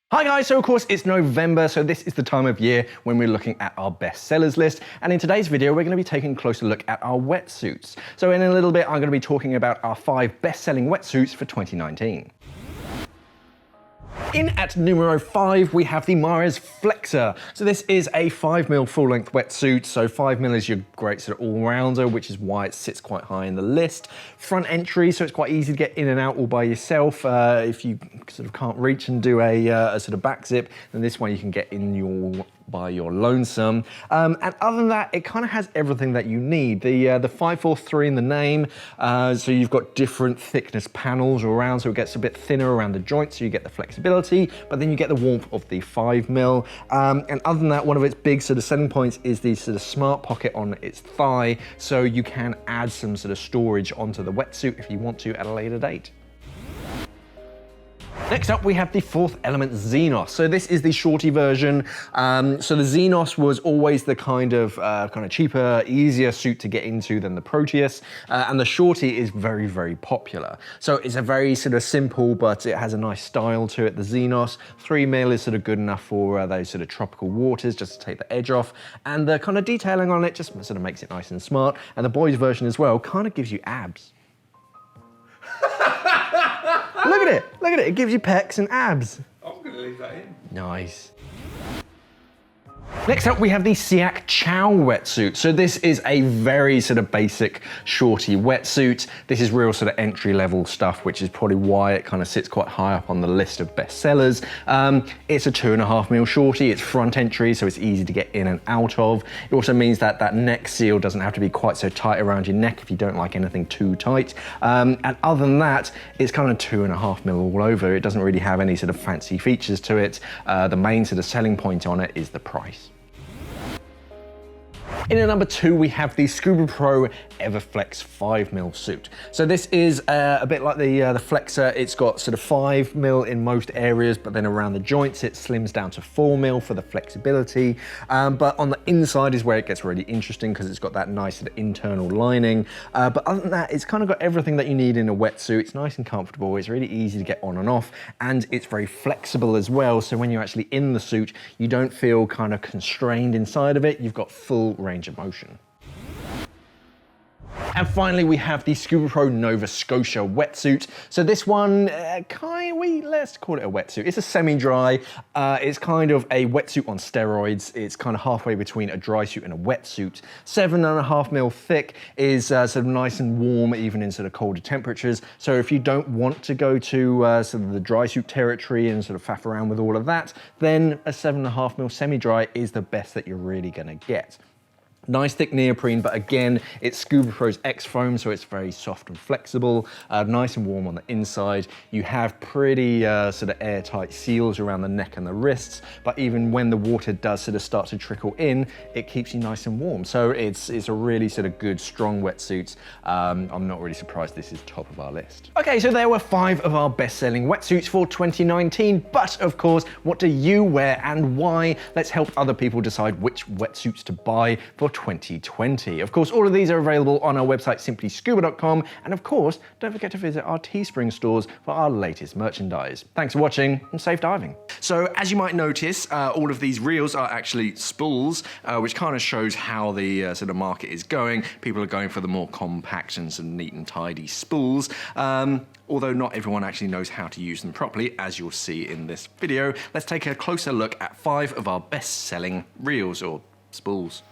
Hi guys, so of course it's November, so this is the time of year when we're looking at our best sellers list, and in today's video we're going to be taking a closer look at our wetsuits. So in a little bit I'm going to be talking about our 5 best-selling wetsuits for 2019. In at numero 5, we have the Marez Flexor. So this is a 5mm full-length wetsuit. So 5mm is your great sort of all-rounder, which is why it sits quite high in the list. Front entry, so it's quite easy to get in and out all by yourself. If you sort of can't reach and do a sort of back zip, then this one you can get in by your lonesome. And other than that, it kind of has everything that you need. The 543 in the name, so you've got different thickness panels around, so it gets a bit thinner around the joints, so you get the flexibility, but then you get the warmth of the 5mm. And other than that, one of its big sort of selling points is the sort of smart pocket on its thigh, so you can add some sort of storage onto the wetsuit if you want to at a later date. Next up, we have the Fourth Element Xenos. So this is the shorty version. So the Xenos was always the kind of cheaper, easier suit to get into than the Proteus. And the shorty is very, very popular. So it's a very sort of simple, but it has a nice style to it. The Xenos 3mm is sort of good enough for those sort of tropical waters, just to take the edge off. And the kind of detailing on it just sort of makes it nice and smart. And the boys version as well kind of gives you abs. Look at it, it gives you pecs and abs. I'm gonna leave that in. Nice. Next up, we have the Siak Chale wetsuit. So this is a very sort of basic shorty wetsuit. This is real sort of entry-level stuff, which is probably why it kind of sits quite high up on the list of best sellers. It's a 2.5mm shorty. It's front entry, so it's easy to get in and out of. It also means that that neck seal doesn't have to be quite so tight around your neck if you don't like anything too tight. And other than that, it's kind of 2.5mm all over. It doesn't really have any sort of fancy features to it. The main sort of selling point on it is the price. In at number 2, we have the Scubapro Everflex 5mm suit. So this is a bit like the Flexor. It's got sort of 5mm in most areas, but then around the joints it slims down to 4mm for the flexibility. But on the inside is where it gets really interesting because it's got that nice sort of internal lining. But other than that, it's kind of got everything that you need in a wetsuit. It's nice and comfortable. It's really easy to get on and off, and it's very flexible as well. So when you're actually in the suit, you don't feel kind of constrained inside of it. You've got full range of motion. And finally, we have the Scubapro Novascotia wetsuit. So this one, let's call it a wetsuit. It's a semi-dry. It's kind of a wetsuit on steroids. It's kind of halfway between a dry suit and a wetsuit. 7.5mm thick is sort of nice and warm, even in sort of colder temperatures. So if you don't want to go to sort of the dry suit territory and sort of faff around with all of that, then a 7.5mm semi-dry is the best that you're really gonna get. Nice thick neoprene, but again, it's Scubapro's X foam, so it's very soft and flexible, nice and warm on the inside. You have pretty sort of airtight seals around the neck and the wrists, but even when the water does sort of start to trickle in, it keeps you nice and warm. So it's a really sort of good, strong wetsuit. I'm not really surprised this is top of our list. Okay, so there were 5 of our best-selling wetsuits for 2019, but of course, what do you wear and why? Let's help other people decide which wetsuits to buy for 2020. Of course, all of these are available on our website, simplyscuba.com. And of course, don't forget to visit our Teespring stores for our latest merchandise. Thanks for watching and safe diving. So as you might notice, all of these reels are actually spools, which kind of shows how the sort of market is going. People are going for the more compact and sort of neat and tidy spools. Although not everyone actually knows how to use them properly, as you'll see in this video. Let's take a closer look at 5 of our best-selling reels or spools.